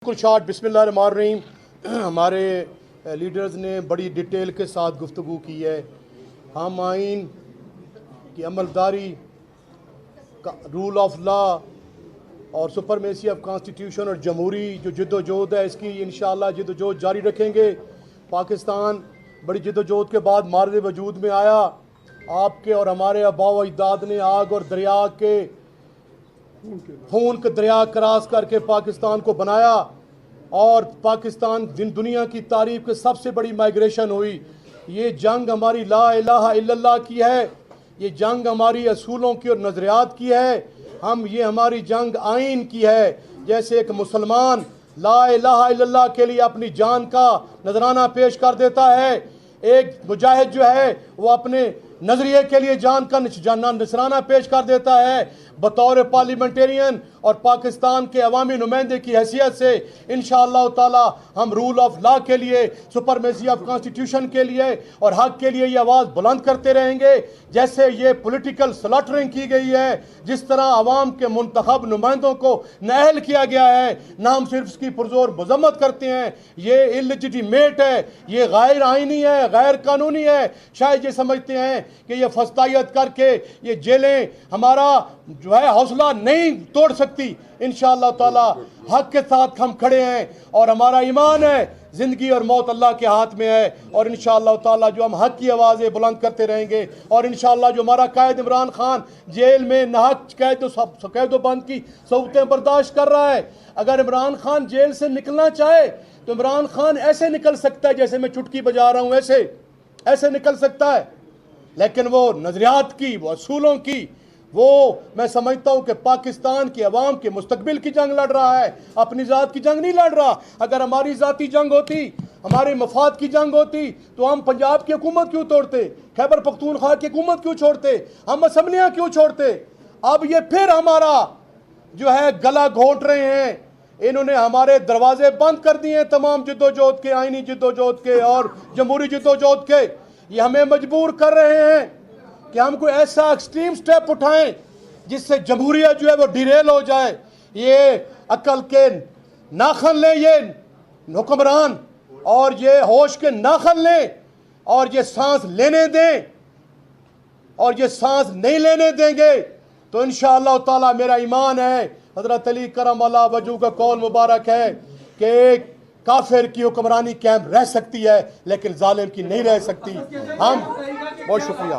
بالکل شارٹ बिस्मिल्लाहिर्रहमानिर्रहीम। हमारे लीडर्स ने बड़ी डिटेल के साथ गुफ्तगू की है। हम आइन की अमलदारी का रूल ऑफ लॉ और सुपरमेसी ऑफ कॉन्स्टिट्यूशन और जमहूरी जो जद्दोजहद है इसकी इंशाअल्लाह जद्दोजहद जारी रखेंगे। पाकिस्तान बड़ी जद्दोजहद के बाद मार्ग वजूद में आया। आपके और हमारे आबा व अजदाद ने आग और दरिया के खून के दरिया क्रॉस करके पाकिस्तान को बनाया और पाकिस्तान दुनिया की तारीफ की सबसे बड़ी माइग्रेशन हुई। ये जंग हमारी ला इलाहा इल्लल्लाह की है, ये जंग हमारी असूलों की और नज़रियात की है। ये हमारी जंग आइन की है। जैसे एक मुसलमान ला इलाहा इल्लल्लाह के लिए अपनी जान का नजराना पेश कर देता है, एक मुजाहिद जो है वो अपने नजरिए के लिए जान का नजराना पेश कर देता है। बतौर पार्लियामेंटेरियन और पाकिस्तान के अवामी नुमाइंदे की हैसियत से इंशाअल्लाह ताला हम रूल ऑफ लॉ के लिए, सुपरमेसी ऑफ कॉन्स्टिट्यूशन के लिए और हक के लिए ये आवाज़ बुलंद करते रहेंगे। जैसे ये पॉलिटिकल स्लॉटरिंग की गई है, जिस तरह अवाम के मुंतखब नुमाइंदों को नाअहल किया गया है, ना हम सिर्फ इसकी पुरजोर मजम्मत करते हैं। ये इललेजिटिमेट है, ये गैर आइनी है, गैर कानूनी है। शायद ये समझते हैं कि ये फस्तायत करके ये जेलें हमारा जो है हौसला नहीं तोड़ सकती। इंशाअल्लाह ताला हक के साथ हम खड़े हैं और हमारा ईमान है ज़िंदगी और मौत अल्लाह के हाथ में है। और इंशाअल्लाह ताला जो हम हक की आवाज़ें बुलंद करते रहेंगे और इंशाअल्लाह जो हमारा कायद इमरान खान जेल में नाहक कैद बंद की सहूलतें बर्दाश्त कर रहा है, अगर इमरान खान जेल से निकलना चाहे तो इमरान खान ऐसे निकल सकता है जैसे मैं चुटकी बजा रहा हूँ, ऐसे निकल सकता है। लेकिन वो नज़रियात की, वो असूलों की, वो मैं समझता हूँ कि पाकिस्तान की अवाम के मुस्तकबिल की जंग लड़ रहा है, अपनी ज़ात की जंग नहीं लड़ रहा। अगर हमारी ज़ाती जंग होती, हमारे मफाद की जंग होती तो हम पंजाब की हुकूमत क्यों तोड़ते, खैबर पख्तूनख्वा की हुकूमत क्यों छोड़ते, हम असम्बलियाँ क्यों छोड़ते। अब ये फिर हमारा जो है गला घोंट रहे हैं। इन्होंने हमारे दरवाजे बंद कर दिए हैं तमाम जद्दोजहद के, आइनी जद्दोजहद के और जमहूरी जद्दोजहद के। ये हमें मजबूर कर रहे हैं कि हम कोई ऐसा एक्सट्रीम स्टेप उठाएं जिससे जमहूरियत जो है वो डिरेल हो जाए। ये अकल के नाखन लें ये हुक्मरान, और ये होश के नाखन लें और ये सांस लेने दें, और ये सांस नहीं लेने देंगे तो इंशाअल्लाह ताला मेरा ईमान है, हज़रत अली करम अल्लाह वजू का कौल मुबारक है कि काफिर की हुक्मरानी कायम रह सकती है लेकिन जालिम की नहीं रह सकती। हम बहुत शुक्रिया।